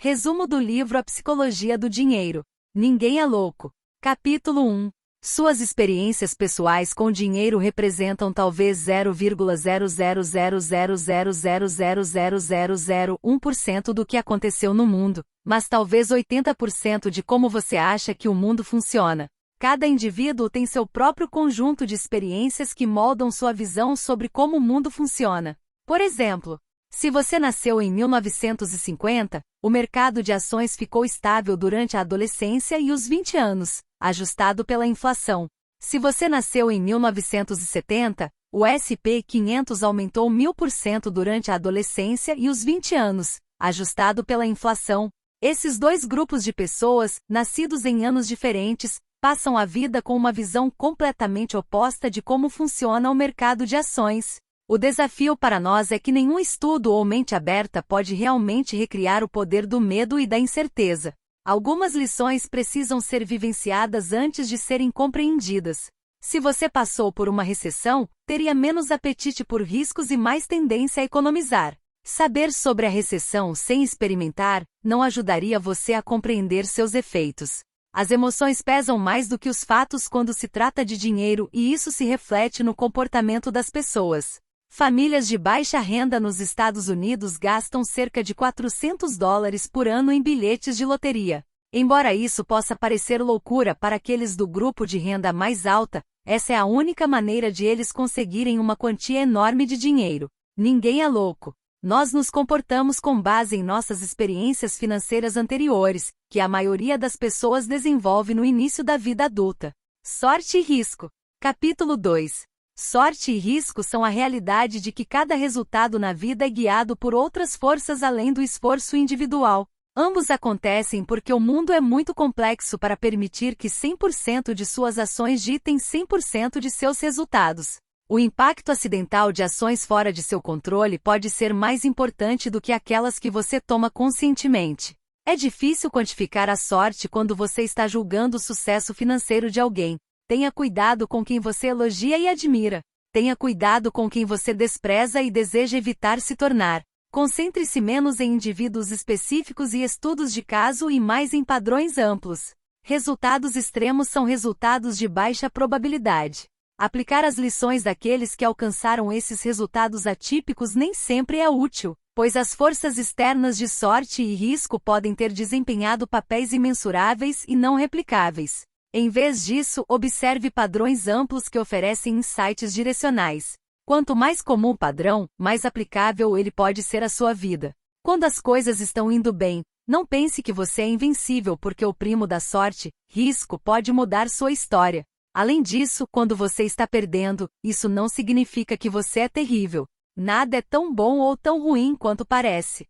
Resumo do livro A Psicologia do Dinheiro. Ninguém é louco. Capítulo 1. Suas experiências pessoais com dinheiro representam talvez 0,00000000001% do que aconteceu no mundo, mas talvez 80% de como você acha que o mundo funciona. Cada indivíduo tem seu próprio conjunto de experiências que moldam sua visão sobre como o mundo funciona. Por exemplo, se você nasceu em 1950, o mercado de ações ficou estável durante a adolescência e os 20 anos, ajustado pela inflação. Se você nasceu em 1970, o S&P 500 aumentou 1000% durante a adolescência e os 20 anos, ajustado pela inflação. Esses dois grupos de pessoas, nascidos em anos diferentes, passam a vida com uma visão completamente oposta de como funciona o mercado de ações. O desafio para nós é que nenhum estudo ou mente aberta pode realmente recriar o poder do medo e da incerteza. Algumas lições precisam ser vivenciadas antes de serem compreendidas. Se você passou por uma recessão, teria menos apetite por riscos e mais tendência a economizar. Saber sobre a recessão sem experimentar não ajudaria você a compreender seus efeitos. As emoções pesam mais do que os fatos quando se trata de dinheiro e isso se reflete no comportamento das pessoas. Famílias de baixa renda nos Estados Unidos gastam cerca de $400 por ano em bilhetes de loteria. Embora isso possa parecer loucura para aqueles do grupo de renda mais alta, essa é a única maneira de eles conseguirem uma quantia enorme de dinheiro. Ninguém é louco. Nós nos comportamos com base em nossas experiências financeiras anteriores, que a maioria das pessoas desenvolve no início da vida adulta. Sorte e risco. Capítulo 2. Sorte e risco são a realidade de que cada resultado na vida é guiado por outras forças além do esforço individual. Ambos acontecem porque o mundo é muito complexo para permitir que 100% de suas ações ditem 100% de seus resultados. O impacto acidental de ações fora de seu controle pode ser mais importante do que aquelas que você toma conscientemente. É difícil quantificar a sorte quando você está julgando o sucesso financeiro de alguém. Tenha cuidado com quem você elogia e admira. Tenha cuidado com quem você despreza e deseja evitar se tornar. Concentre-se menos em indivíduos específicos e estudos de caso e mais em padrões amplos. Resultados extremos são resultados de baixa probabilidade. Aplicar as lições daqueles que alcançaram esses resultados atípicos nem sempre é útil, pois as forças externas de sorte e risco podem ter desempenhado papéis imensuráveis e não replicáveis. Em vez disso, observe padrões amplos que oferecem insights direcionais. Quanto mais comum o padrão, mais aplicável ele pode ser à sua vida. Quando as coisas estão indo bem, não pense que você é invencível porque o primo da sorte, risco, pode mudar sua história. Além disso, quando você está perdendo, isso não significa que você é terrível. Nada é tão bom ou tão ruim quanto parece.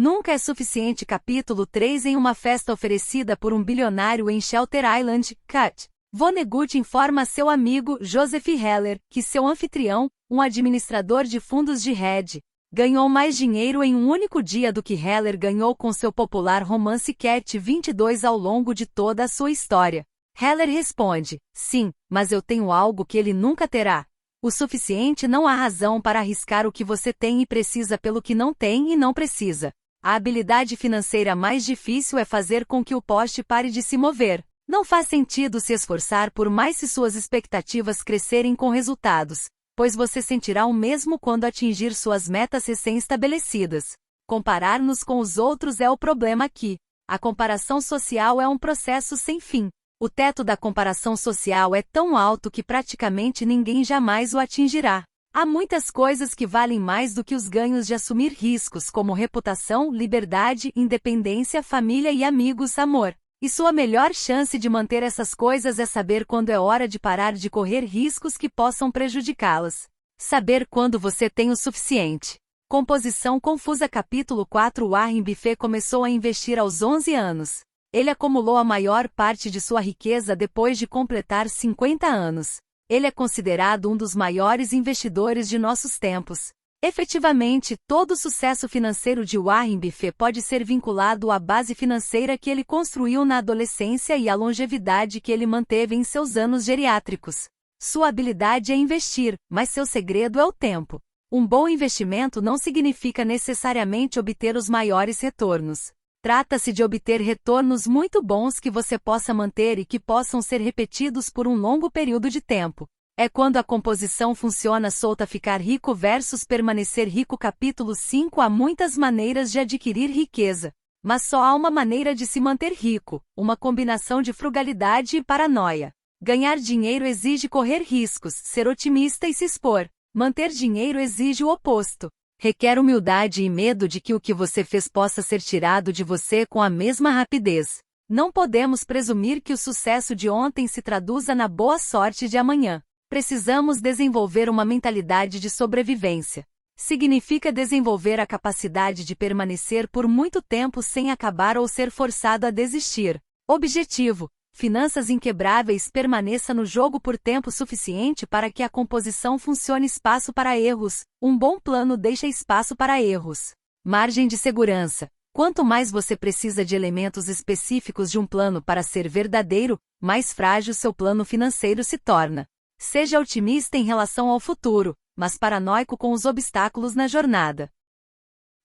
Nunca é suficiente. Capítulo 3. Em uma festa oferecida por um bilionário em Shelter Island, Kat Vonnegut informa a seu amigo Joseph Heller que seu anfitrião, um administrador de fundos de hedge, ganhou mais dinheiro em um único dia do que Heller ganhou com seu popular romance Cat 22 ao longo de toda a sua história. Heller responde: sim, mas eu tenho algo que ele nunca terá. O suficiente. Não há razão para arriscar o que você tem e precisa pelo que não tem e não precisa. A habilidade financeira mais difícil é fazer com que o poste pare de se mover. Não faz sentido se esforçar por mais se suas expectativas crescerem com resultados, pois você sentirá o mesmo quando atingir suas metas recém-estabelecidas. Comparar-nos com os outros é o problema aqui. A comparação social é um processo sem fim. O teto da comparação social é tão alto que praticamente ninguém jamais o atingirá. Há muitas coisas que valem mais do que os ganhos de assumir riscos como reputação, liberdade, independência, família e amigos, amor. E sua melhor chance de manter essas coisas é saber quando é hora de parar de correr riscos que possam prejudicá-las. Saber quando você tem o suficiente. Composição confusa. Capítulo 4. Warren Buffett começou a investir aos 11 anos. Ele acumulou a maior parte de sua riqueza depois de completar 50 anos. Ele é considerado um dos maiores investidores de nossos tempos. Efetivamente, todo o sucesso financeiro de Warren Buffett pode ser vinculado à base financeira que ele construiu na adolescência e à longevidade que ele manteve em seus anos geriátricos. Sua habilidade é investir, mas seu segredo é o tempo. Um bom investimento não significa necessariamente obter os maiores retornos. Trata-se de obter retornos muito bons que você possa manter e que possam ser repetidos por um longo período de tempo. É quando a composição funciona solta ficar rico versus permanecer rico. Capítulo 5. Há muitas maneiras de adquirir riqueza. Mas só há uma maneira de se manter rico, uma combinação de frugalidade e paranoia. Ganhar dinheiro exige correr riscos, ser otimista e se expor. Manter dinheiro exige o oposto. Requer humildade e medo de que o que você fez possa ser tirado de você com a mesma rapidez. Não podemos presumir que o sucesso de ontem se traduza na boa sorte de amanhã. Precisamos desenvolver uma mentalidade de sobrevivência. Significa desenvolver a capacidade de permanecer por muito tempo sem acabar ou ser forçado a desistir. Objetivo: finanças inquebráveis. Permaneça no jogo por tempo suficiente para que a composição funcione. Espaço para erros. Um bom plano deixa espaço para erros. Margem de segurança. Quanto mais você precisa de elementos específicos de um plano para ser verdadeiro, mais frágil seu plano financeiro se torna. Seja otimista em relação ao futuro, mas paranoico com os obstáculos na jornada.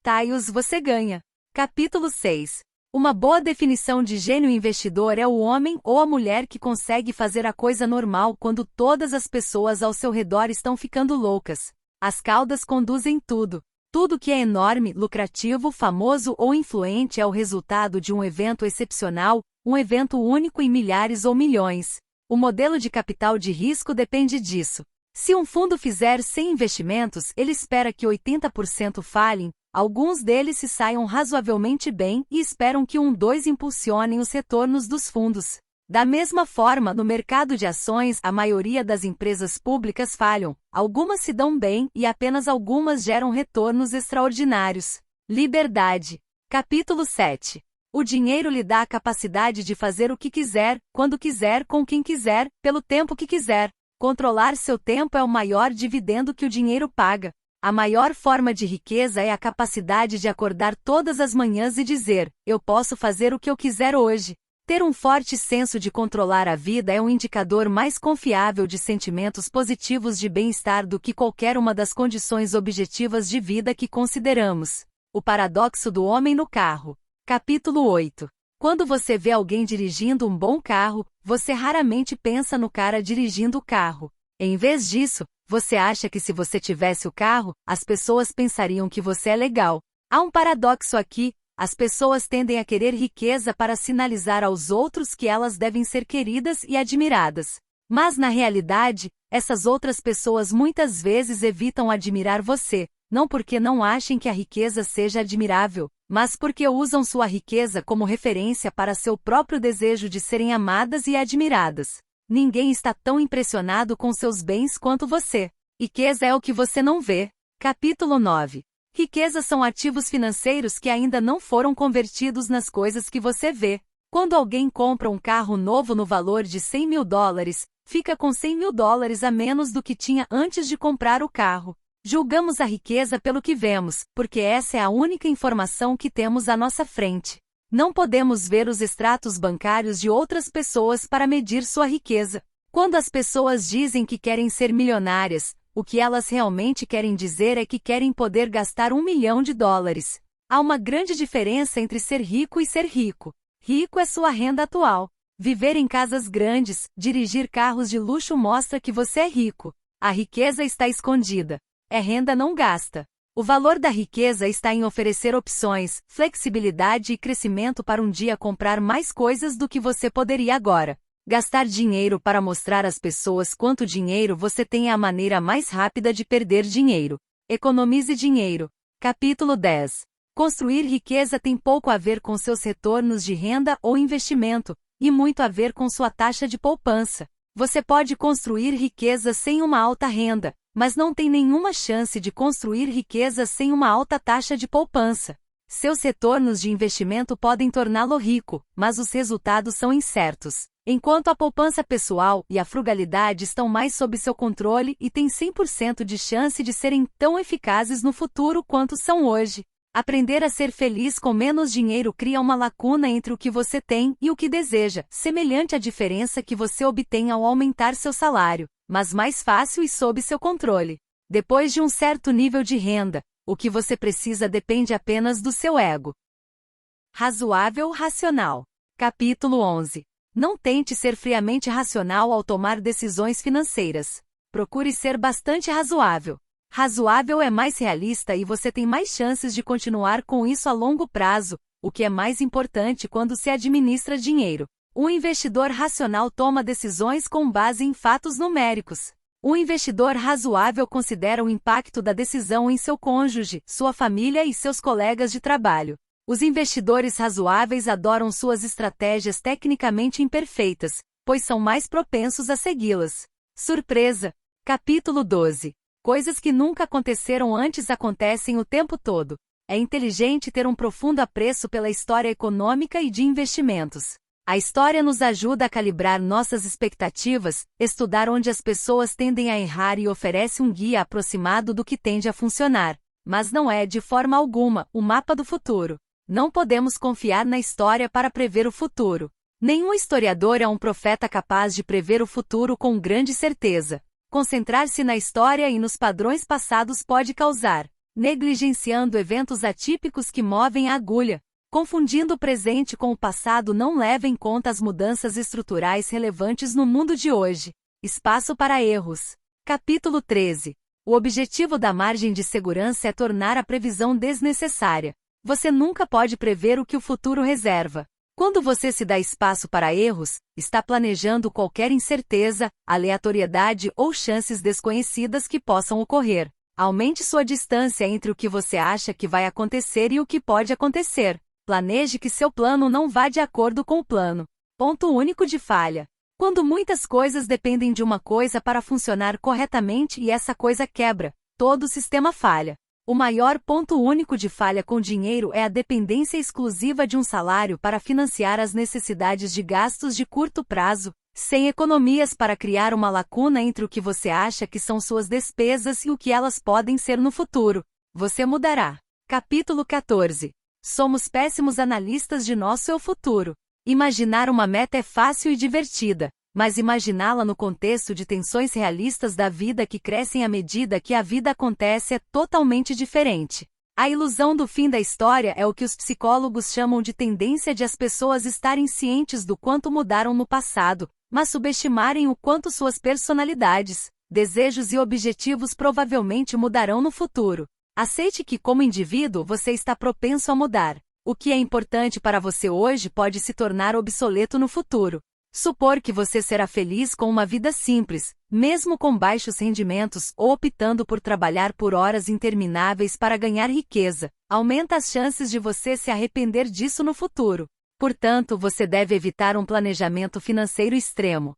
Taios você ganha. Capítulo 6. Uma boa definição de gênio investidor é o homem ou a mulher que consegue fazer a coisa normal quando todas as pessoas ao seu redor estão ficando loucas. As caudas conduzem tudo. Tudo que é enorme, lucrativo, famoso ou influente é o resultado de um evento excepcional, um evento único em milhares ou milhões. O modelo de capital de risco depende disso. Se um fundo fizer 100 investimentos, ele espera que 80% falhem, alguns deles se saiam razoavelmente bem e esperam que 2 impulsionem os retornos dos fundos. Da mesma forma, no mercado de ações, a maioria das empresas públicas falham, algumas se dão bem e apenas algumas geram retornos extraordinários. Liberdade. Capítulo 7. O dinheiro lhe dá a capacidade de fazer o que quiser, quando quiser, com quem quiser, pelo tempo que quiser. Controlar seu tempo é o maior dividendo que o dinheiro paga. A maior forma de riqueza é a capacidade de acordar todas as manhãs e dizer: eu posso fazer o que eu quiser hoje. Ter um forte senso de controlar a vida é um indicador mais confiável de sentimentos positivos de bem-estar do que qualquer uma das condições objetivas de vida que consideramos. O paradoxo do homem no carro. Capítulo 8. Quando você vê alguém dirigindo um bom carro, você raramente pensa no cara dirigindo o carro. Em vez disso, você acha que se você tivesse o carro, as pessoas pensariam que você é legal. Há um paradoxo aqui: as pessoas tendem a querer riqueza para sinalizar aos outros que elas devem ser queridas e admiradas. Mas na realidade, essas outras pessoas muitas vezes evitam admirar você, não porque não achem que a riqueza seja admirável, mas porque usam sua riqueza como referência para seu próprio desejo de serem amadas e admiradas. Ninguém está tão impressionado com seus bens quanto você. Riqueza é o que você não vê. Capítulo 9. Riqueza são ativos financeiros que ainda não foram convertidos nas coisas que você vê. Quando alguém compra um carro novo no valor de $100.000, fica com $100.000 a menos do que tinha antes de comprar o carro. Julgamos a riqueza pelo que vemos, porque essa é a única informação que temos à nossa frente. Não podemos ver os extratos bancários de outras pessoas para medir sua riqueza. Quando as pessoas dizem que querem ser milionárias, o que elas realmente querem dizer é que querem poder gastar $1 milhão. Há uma grande diferença entre ser rico e ser rico. Rico é sua renda atual. Viver em casas grandes, dirigir carros de luxo mostra que você é rico. A riqueza está escondida. É renda não gasta. O valor da riqueza está em oferecer opções, flexibilidade e crescimento para um dia comprar mais coisas do que você poderia agora. Gastar dinheiro para mostrar às pessoas quanto dinheiro você tem é a maneira mais rápida de perder dinheiro. Economize dinheiro. Capítulo 10. Construir riqueza tem pouco a ver com seus retornos de renda ou investimento, e muito a ver com sua taxa de poupança. Você pode construir riqueza sem uma alta renda, mas não tem nenhuma chance de construir riqueza sem uma alta taxa de poupança. Seus retornos de investimento podem torná-lo rico, mas os resultados são incertos. Enquanto a poupança pessoal e a frugalidade estão mais sob seu controle e têm 100% de chance de serem tão eficazes no futuro quanto são hoje. Aprender a ser feliz com menos dinheiro cria uma lacuna entre o que você tem e o que deseja, semelhante à diferença que você obtém ao aumentar seu salário, mas mais fácil e sob seu controle. Depois de um certo nível de renda, o que você precisa depende apenas do seu ego. Razoável racional. Capítulo 11. Não tente ser friamente racional ao tomar decisões financeiras. Procure ser bastante razoável. Razoável é mais realista e você tem mais chances de continuar com isso a longo prazo, o que é mais importante quando se administra dinheiro. Um investidor racional toma decisões com base em fatos numéricos. Um investidor razoável considera o impacto da decisão em seu cônjuge, sua família e seus colegas de trabalho. Os investidores razoáveis adoram suas estratégias tecnicamente imperfeitas, pois são mais propensos a segui-las. Surpresa! Capítulo 12. Coisas que nunca aconteceram antes acontecem o tempo todo. É inteligente ter um profundo apreço pela história econômica e de investimentos. A história nos ajuda a calibrar nossas expectativas, estudar onde as pessoas tendem a errar e oferece um guia aproximado do que tende a funcionar. Mas não é, de forma alguma, o mapa do futuro. Não podemos confiar na história para prever o futuro. Nenhum historiador é um profeta capaz de prever o futuro com grande certeza. Concentrar-se na história e nos padrões passados pode causar, negligenciando eventos atípicos que movem a agulha. Confundindo o presente com o passado não leva em conta as mudanças estruturais relevantes no mundo de hoje. Espaço para erros. Capítulo 13. O objetivo da margem de segurança é tornar a previsão desnecessária. Você nunca pode prever o que o futuro reserva. Quando você se dá espaço para erros, está planejando qualquer incerteza, aleatoriedade ou chances desconhecidas que possam ocorrer. Aumente sua distância entre o que você acha que vai acontecer e o que pode acontecer. Planeje que seu plano não vá de acordo com o plano. Ponto único de falha. Quando muitas coisas dependem de uma coisa para funcionar corretamente e essa coisa quebra, todo o sistema falha. O maior ponto único de falha com dinheiro é a dependência exclusiva de um salário para financiar as necessidades de gastos de curto prazo, sem economias para criar uma lacuna entre o que você acha que são suas despesas e o que elas podem ser no futuro. Você mudará. Capítulo 14. Somos péssimos analistas de nosso futuro. Imaginar uma meta é fácil e divertida, mas imaginá-la no contexto de tensões realistas da vida que crescem à medida que a vida acontece é totalmente diferente. A ilusão do fim da história é o que os psicólogos chamam de tendência de as pessoas estarem cientes do quanto mudaram no passado, mas subestimarem o quanto suas personalidades, desejos e objetivos provavelmente mudarão no futuro. Aceite que, como indivíduo, você está propenso a mudar. O que é importante para você hoje pode se tornar obsoleto no futuro. Supor que você será feliz com uma vida simples, mesmo com baixos rendimentos ou optando por trabalhar por horas intermináveis para ganhar riqueza, aumenta as chances de você se arrepender disso no futuro. Portanto, você deve evitar um planejamento financeiro extremo.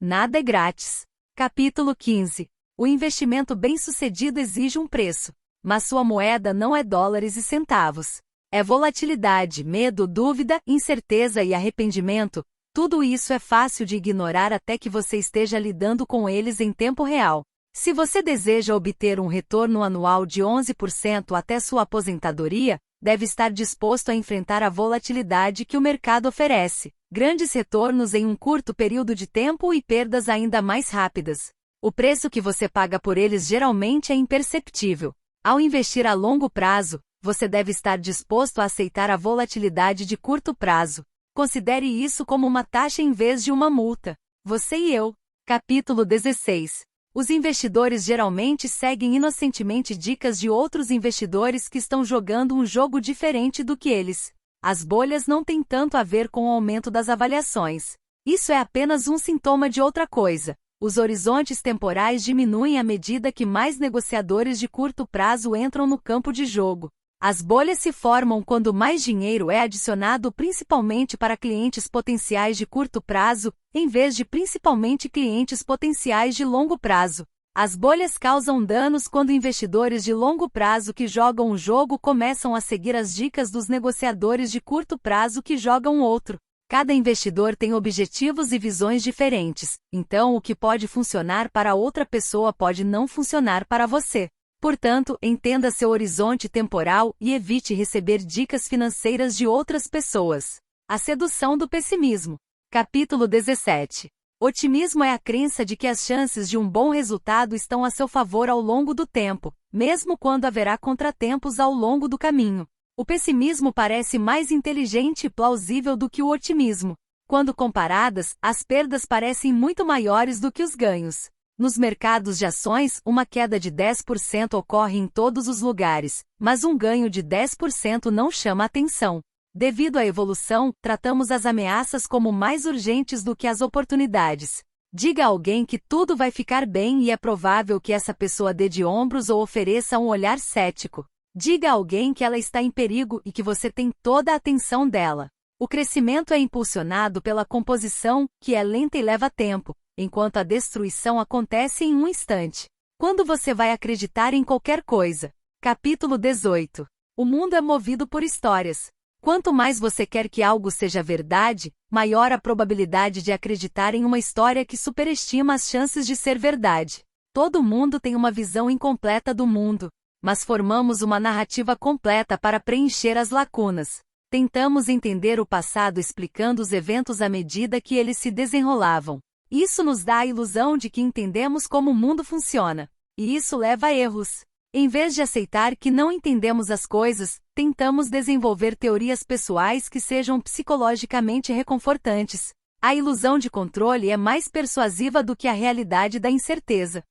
Nada é grátis. Capítulo 15. O investimento bem-sucedido exige um preço, mas sua moeda não é dólares e centavos. É volatilidade, medo, dúvida, incerteza e arrependimento. Tudo isso é fácil de ignorar até que você esteja lidando com eles em tempo real. Se você deseja obter um retorno anual de 11% até sua aposentadoria, deve estar disposto a enfrentar a volatilidade que o mercado oferece, grandes retornos em um curto período de tempo e perdas ainda mais rápidas. O preço que você paga por eles geralmente é imperceptível. Ao investir a longo prazo, você deve estar disposto a aceitar a volatilidade de curto prazo. Considere isso como uma taxa em vez de uma multa. Você e eu. Capítulo 16. Os investidores geralmente seguem inocentemente dicas de outros investidores que estão jogando um jogo diferente do que eles. As bolhas não têm tanto a ver com o aumento das avaliações. Isso é apenas um sintoma de outra coisa. Os horizontes temporais diminuem à medida que mais negociadores de curto prazo entram no campo de jogo. As bolhas se formam quando mais dinheiro é adicionado principalmente para clientes potenciais de curto prazo, em vez de principalmente clientes potenciais de longo prazo. As bolhas causam danos quando investidores de longo prazo que jogam um jogo começam a seguir as dicas dos negociadores de curto prazo que jogam outro. Cada investidor tem objetivos e visões diferentes, então o que pode funcionar para outra pessoa pode não funcionar para você. Portanto, entenda seu horizonte temporal e evite receber dicas financeiras de outras pessoas. A sedução do pessimismo. Capítulo 17. Otimismo é a crença de que as chances de um bom resultado estão a seu favor ao longo do tempo, mesmo quando haverá contratempos ao longo do caminho. O pessimismo parece mais inteligente e plausível do que o otimismo. Quando comparadas, as perdas parecem muito maiores do que os ganhos. Nos mercados de ações, uma queda de 10% ocorre em todos os lugares, mas um ganho de 10% não chama atenção. Devido à evolução, tratamos as ameaças como mais urgentes do que as oportunidades. Diga a alguém que tudo vai ficar bem e é provável que essa pessoa dê de ombros ou ofereça um olhar cético. Diga a alguém que ela está em perigo e que você tem toda a atenção dela. O crescimento é impulsionado pela composição, que é lenta e leva tempo, enquanto a destruição acontece em um instante. Quando você vai acreditar em qualquer coisa? Capítulo 18. O mundo é movido por histórias. Quanto mais você quer que algo seja verdade, maior a probabilidade de acreditar em uma história que superestima as chances de ser verdade. Todo mundo tem uma visão incompleta do mundo, mas formamos uma narrativa completa para preencher as lacunas. Tentamos entender o passado explicando os eventos à medida que eles se desenrolavam. Isso nos dá a ilusão de que entendemos como o mundo funciona. E isso leva a erros. Em vez de aceitar que não entendemos as coisas, tentamos desenvolver teorias pessoais que sejam psicologicamente reconfortantes. A ilusão de controle é mais persuasiva do que a realidade da incerteza.